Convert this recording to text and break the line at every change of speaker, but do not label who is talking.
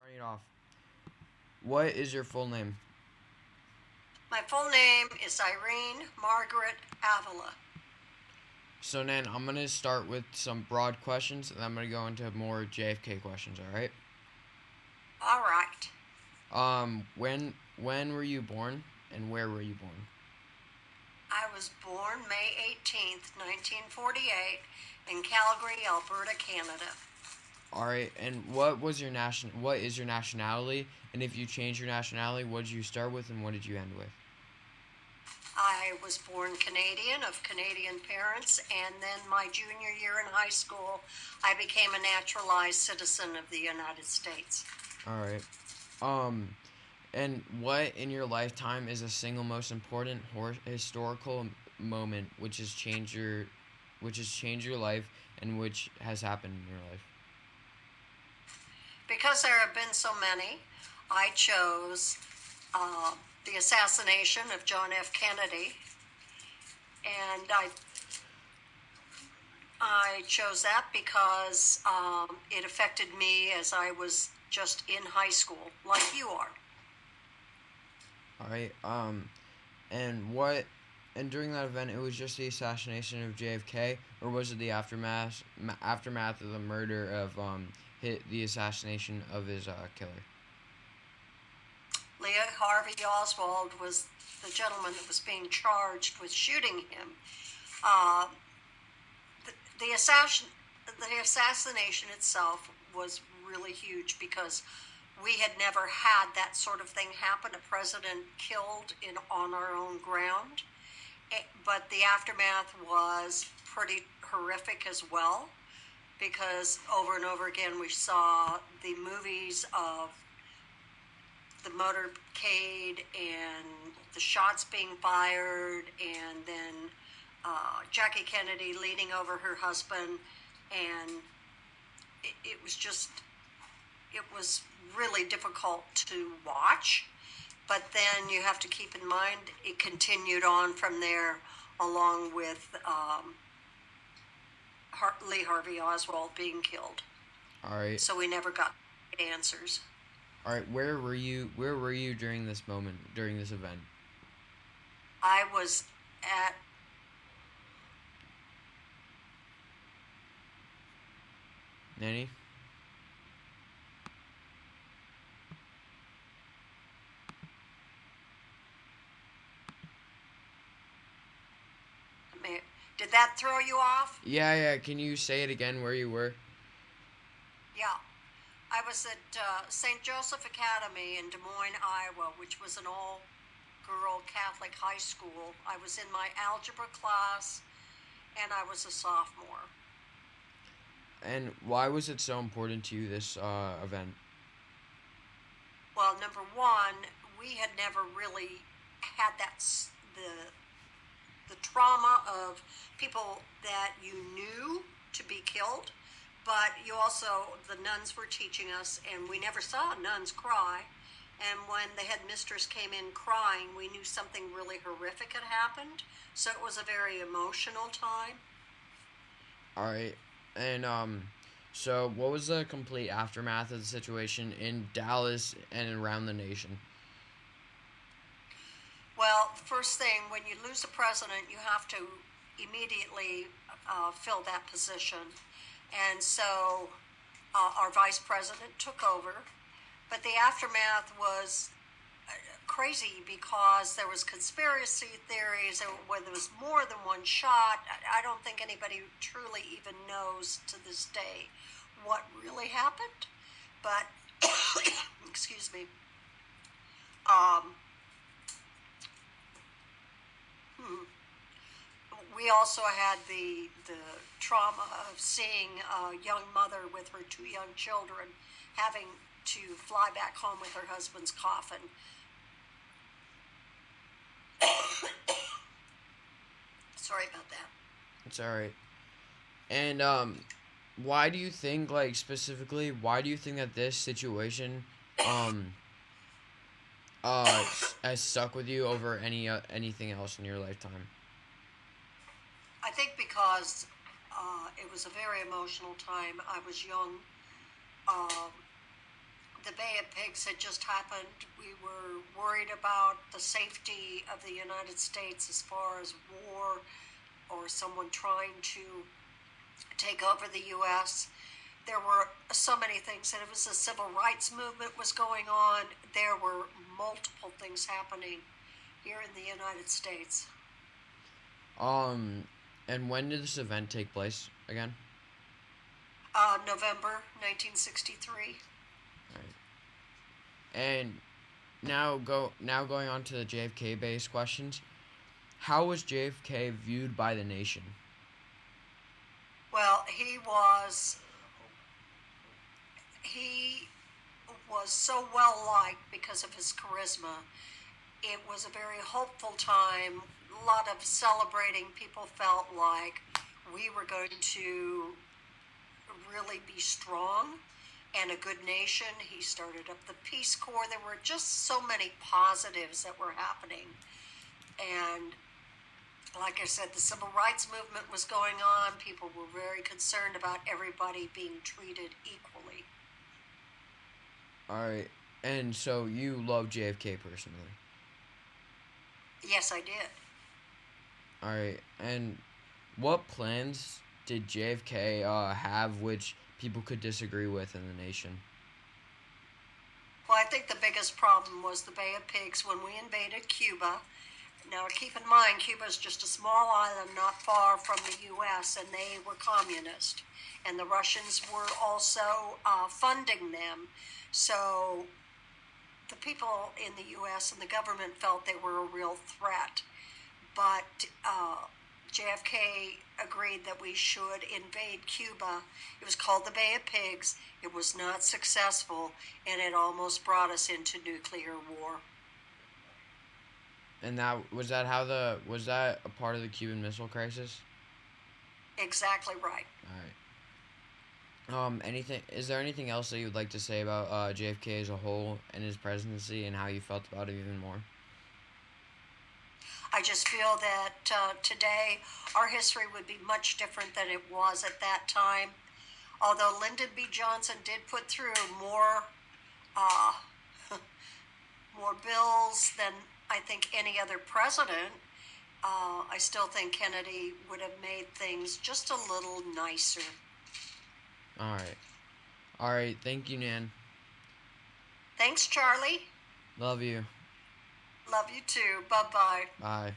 Starting off, what is your full name?
My full name is Irene Margaret Avila.
So, Nan, I'm going to start with some broad questions, and I'm going to go into more JFK questions, all right?
All right.
When were you born, and where were you born?
I was born May 18th, 1948, in Calgary, Alberta, Canada.
All right, and what is your nationality? And if you change your nationality, what did you start with, and what did you end with?
I was born Canadian of Canadian parents, and then my junior year in high school, I became a naturalized citizen of the United States.
All right. Um, and what in your lifetime is the single most important historical moment which has changed your life, and which has happened in your life?
Because there have been so many, I chose the assassination of John F. Kennedy, and I chose that because it affected me as I was just in high school, like you are.
All right. And during that event, it was just the assassination of JFK, or was it the aftermath of the murder of the assassination of his killer?
Lee Harvey Oswald was the gentleman that was being charged with shooting him. Uh, the, the, the assassination itself was really huge because we had never had that sort of thing happen, a president killed on our own ground. But the aftermath was pretty horrific as well, because over and over again we saw the movies of the motorcade and the shots being fired, and then Jackie Kennedy leaning over her husband, and it was really difficult to watch. But then you have to keep in mind it continued on from there, along with Lee Harvey Oswald being killed.
All right.
So we never got answers.
All right. Where were you? Where were you during this moment? During this event?
I was at
Nanny.
Did that throw you off?
Yeah, yeah. Can you say it again? Where you were?
Yeah. I was at St. Joseph Academy in Des Moines, Iowa, which was an all-girl Catholic high school. I was in my algebra class, and I was a sophomore.
And why was it so important to you, this event?
Well, number one, we had never really had the trauma of people that you knew to be killed, but the nuns were teaching us, and we never saw nuns cry. And when the headmistress came in crying, we knew something really horrific had happened. So it was a very emotional time.
All right. And so what was the complete aftermath of the situation in Dallas and around the nation?
Well, first thing, when you lose a president, you have to immediately fill that position. And so our vice president took over. But the aftermath was crazy because there was conspiracy theories, where there was more than one shot. I don't think anybody truly even knows to this day what really happened. But, excuse me, we also had the trauma of seeing a young mother with her two young children having to fly back home with her husband's coffin. Sorry about that.
It's all right. And why do you think, like, specifically, why do you think that this situation um has stuck with you over anything else in your lifetime?
I think because it was a very emotional time. I was young. the Bay of Pigs had just happened. We were worried about the safety of the United States as far as war or someone trying to take over the U.S. There were so many things, and it was a civil rights movement was going on. There were multiple things happening here in the United States.
And when did this event take place again?
November 1963.
Right. And now going on to the JFK based questions. How was JFK viewed by the nation?
Well, he was so well liked because of his charisma. It was a very hopeful time. A lot of celebrating. People felt like we were going to really be strong and a good nation. He started up the Peace Corps. There were just so many positives that were happening. And like I said, the civil rights movement was going on. People were very concerned about everybody being treated equally.
All right. And so you love JFK personally.
Yes, I did.
All right. And what plans did JFK have which people could disagree with in the nation?
Well, I think the biggest problem was the Bay of Pigs when we invaded Cuba. Now, keep in mind, Cuba is just a small island not far from the U.S., and they were communist. And the Russians were also funding them. So the people in the U.S. and the government felt they were a real threat. But JFK agreed that we should invade Cuba. It was called the Bay of Pigs. It was not successful, and it almost brought us into nuclear war.
And was that a part of the Cuban Missile Crisis?
Exactly right.
All right. Is there anything else that you'd like to say about JFK as a whole and his presidency and how you felt about it even more?
I just feel that today our history would be much different than it was at that time. Although Lyndon B. Johnson did put through more uh, more bills than I think any other president, I still think Kennedy would have made things just a little nicer.
All right. All right. Thank you, Nan.
Thanks, Charlie.
Love you.
Love you too. Bye-bye.
Bye.